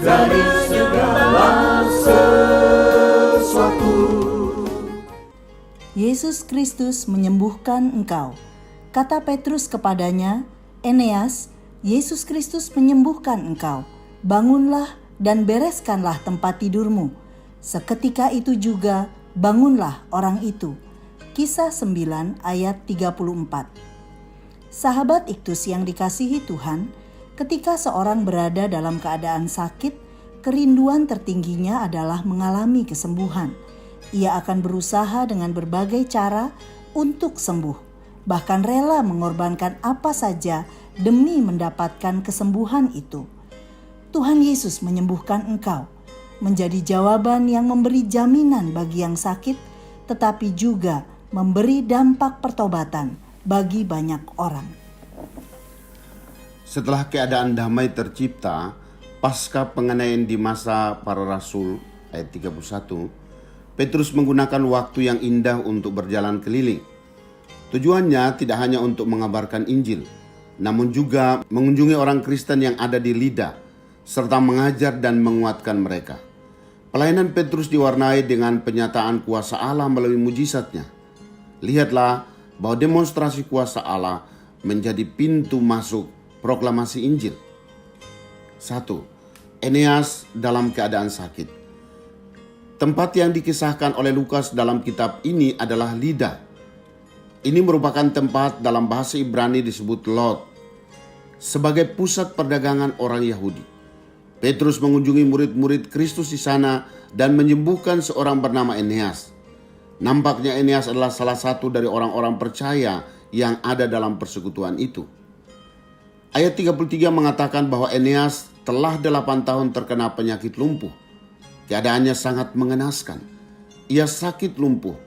dari segala sesuatu. Yesus Kristus menyembuhkan engkau. Kata Petrus kepadanya, Eneas, Yesus Kristus menyembuhkan engkau. Bangunlah dan bereskanlah tempat tidurmu. Seketika itu juga bangunlah orang itu. Kisah 9 ayat 34. Sahabat Iktus yang dikasihi Tuhan, ketika seorang berada dalam keadaan sakit, kerinduan tertingginya adalah mengalami kesembuhan. Ia akan berusaha dengan berbagai cara untuk sembuh, bahkan rela mengorbankan apa saja demi mendapatkan kesembuhan itu. Tuhan Yesus menyembuhkan engkau, menjadi jawaban yang memberi jaminan bagi yang sakit, tetapi juga memberi dampak pertobatan bagi banyak orang. Setelah keadaan damai tercipta, pasca penganiayaan di masa para rasul, ayat 31, Petrus menggunakan waktu yang indah untuk berjalan keliling. Tujuannya tidak hanya untuk mengabarkan Injil, namun juga mengunjungi orang Kristen yang ada di Lida, serta mengajar dan menguatkan mereka. Pelayanan Petrus diwarnai dengan penyataan kuasa Allah melalui mujizatnya. Lihatlah bahwa demonstrasi kuasa Allah menjadi pintu masuk proklamasi Injil. 1. Eneas dalam keadaan sakit. Tempat yang dikisahkan oleh Lukas dalam kitab ini adalah Lida. Ini merupakan tempat dalam bahasa Ibrani disebut Lod, sebagai pusat perdagangan orang Yahudi. Petrus mengunjungi murid-murid Kristus di sana dan menyembuhkan seorang bernama Eneas. Nampaknya Eneas adalah salah satu dari orang-orang percaya yang ada dalam persekutuan itu. Ayat 33 mengatakan bahwa Eneas telah 8 tahun terkena penyakit lumpuh. Keadaannya sangat mengenaskan. Ia sakit lumpuh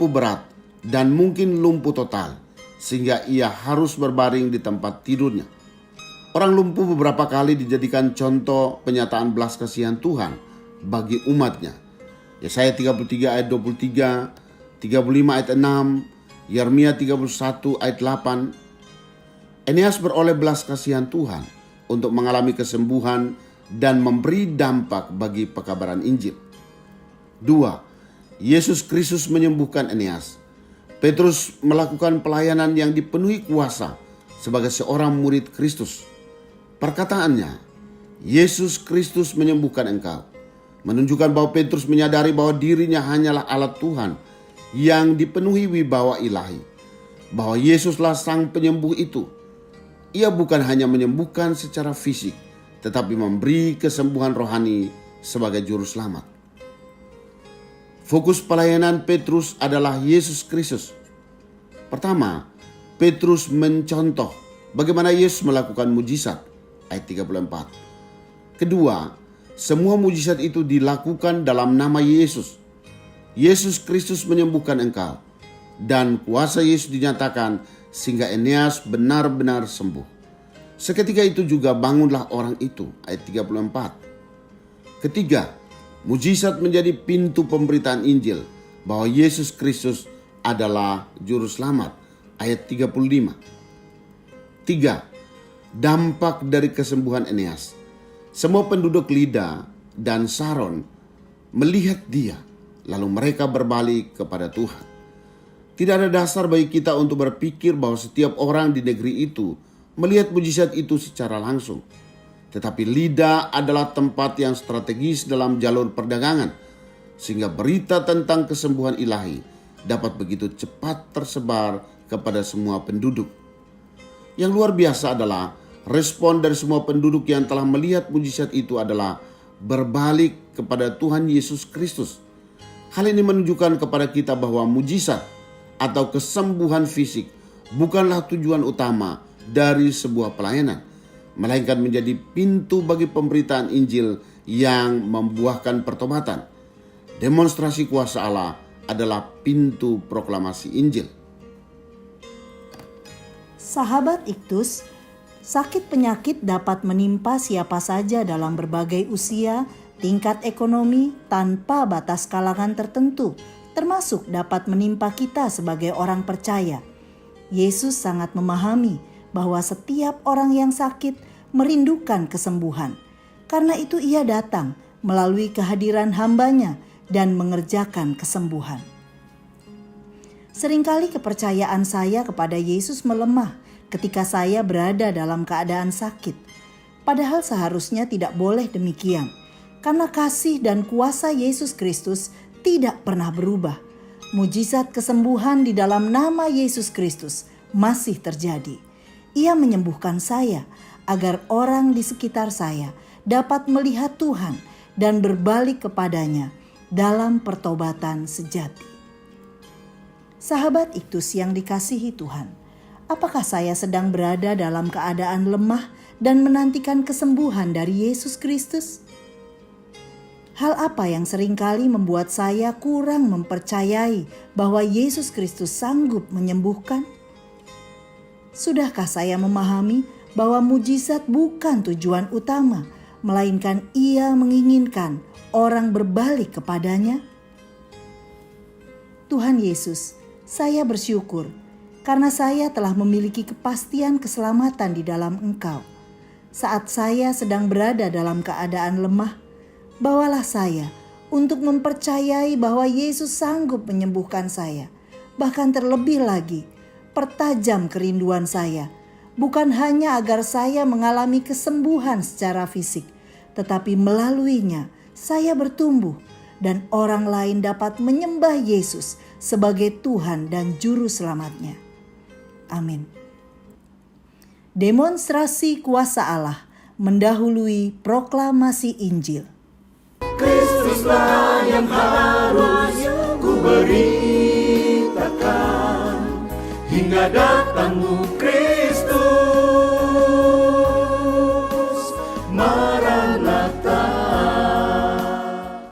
berat, dan mungkin lumpuh total, sehingga ia harus berbaring di tempat tidurnya. Orang lumpuh beberapa kali dijadikan contoh penyataan belas kasihan Tuhan bagi umatnya. Yesaya 33 ayat 23, 35 ayat 6, Yeremia 31 ayat 8. Eneas beroleh belas kasihan Tuhan untuk mengalami kesembuhan dan memberi dampak bagi pekabaran Injil. 2. Yesus Kristus menyembuhkan Eneas. Petrus melakukan pelayanan yang dipenuhi kuasa sebagai seorang murid Kristus. Perkataannya, Yesus Kristus menyembuhkan engkau, menunjukkan bahwa Petrus menyadari bahwa dirinya hanyalah alat Tuhan yang dipenuhi wibawa ilahi, bahwa Yesuslah sang penyembuh itu. Ia bukan hanya menyembuhkan secara fisik, tetapi memberi kesembuhan rohani sebagai juru selamat. Fokus pelayanan Petrus adalah Yesus Kristus. Pertama, Petrus mencontoh bagaimana Yesus melakukan mujizat, ayat 34. Kedua, semua mujizat itu dilakukan dalam nama Yesus. Yesus Kristus menyembuhkan engkau, dan kuasa Yesus dinyatakan sehingga Eneas benar-benar sembuh. Seketika itu juga bangunlah orang itu, ayat 34. Ketiga, mujizat menjadi pintu pemberitaan Injil bahwa Yesus Kristus adalah juru selamat, ayat 35. 3. Dampak dari kesembuhan Eneas. Semua penduduk Lida dan Saron melihat dia, lalu mereka berbalik kepada Tuhan. Tidak ada dasar bagi kita untuk berpikir bahwa setiap orang di negeri itu melihat mujizat itu secara langsung. Tetapi Lida adalah tempat yang strategis dalam jalur perdagangan, sehingga berita tentang kesembuhan ilahi dapat begitu cepat tersebar kepada semua penduduk. Yang luar biasa adalah respon dari semua penduduk yang telah melihat mujizat itu adalah berbalik kepada Tuhan Yesus Kristus. Hal ini menunjukkan kepada kita bahwa mujizat atau kesembuhan fisik bukanlah tujuan utama dari sebuah pelayanan, melainkan menjadi pintu bagi pemberitaan Injil yang membuahkan pertobatan. Demonstrasi kuasa Allah adalah pintu proklamasi Injil. Sahabat Iktus, sakit penyakit dapat menimpa siapa saja dalam berbagai usia, tingkat ekonomi, tanpa batas kalangan tertentu, termasuk dapat menimpa kita sebagai orang percaya. Yesus sangat memahami bahwa setiap orang yang sakit merindukan kesembuhan. Karena itu ia datang melalui kehadiran hamba-Nya dan mengerjakan kesembuhan. Seringkali kepercayaan saya kepada Yesus melemah ketika saya berada dalam keadaan sakit. Padahal seharusnya tidak boleh demikian, karena kasih dan kuasa Yesus Kristus tidak pernah berubah. Mujizat kesembuhan di dalam nama Yesus Kristus masih terjadi. Ia menyembuhkan saya agar orang di sekitar saya dapat melihat Tuhan dan berbalik kepadanya dalam pertobatan sejati. Sahabat Iktus yang dikasihi Tuhan, apakah saya sedang berada dalam keadaan lemah dan menantikan kesembuhan dari Yesus Kristus? Hal apa yang seringkali membuat saya kurang mempercayai bahwa Yesus Kristus sanggup menyembuhkan? Sudahkah saya memahami bahwa mujizat bukan tujuan utama, melainkan Ia menginginkan orang berbalik kepadanya? Tuhan Yesus, saya bersyukur karena saya telah memiliki kepastian keselamatan di dalam Engkau. Saat saya sedang berada dalam keadaan lemah, bawalah saya untuk mempercayai bahwa Yesus sanggup menyembuhkan saya. Bahkan terlebih lagi, pertajam kerinduan saya, bukan hanya agar saya mengalami kesembuhan secara fisik, tetapi melaluinya saya bertumbuh dan orang lain dapat menyembah Yesus sebagai Tuhan dan Juru Selamatnya. Amin. Demonstrasi kuasa Allah mendahului proklamasi Injil. Kristuslah yang harus ku beritakan hingga datangmu Kristus.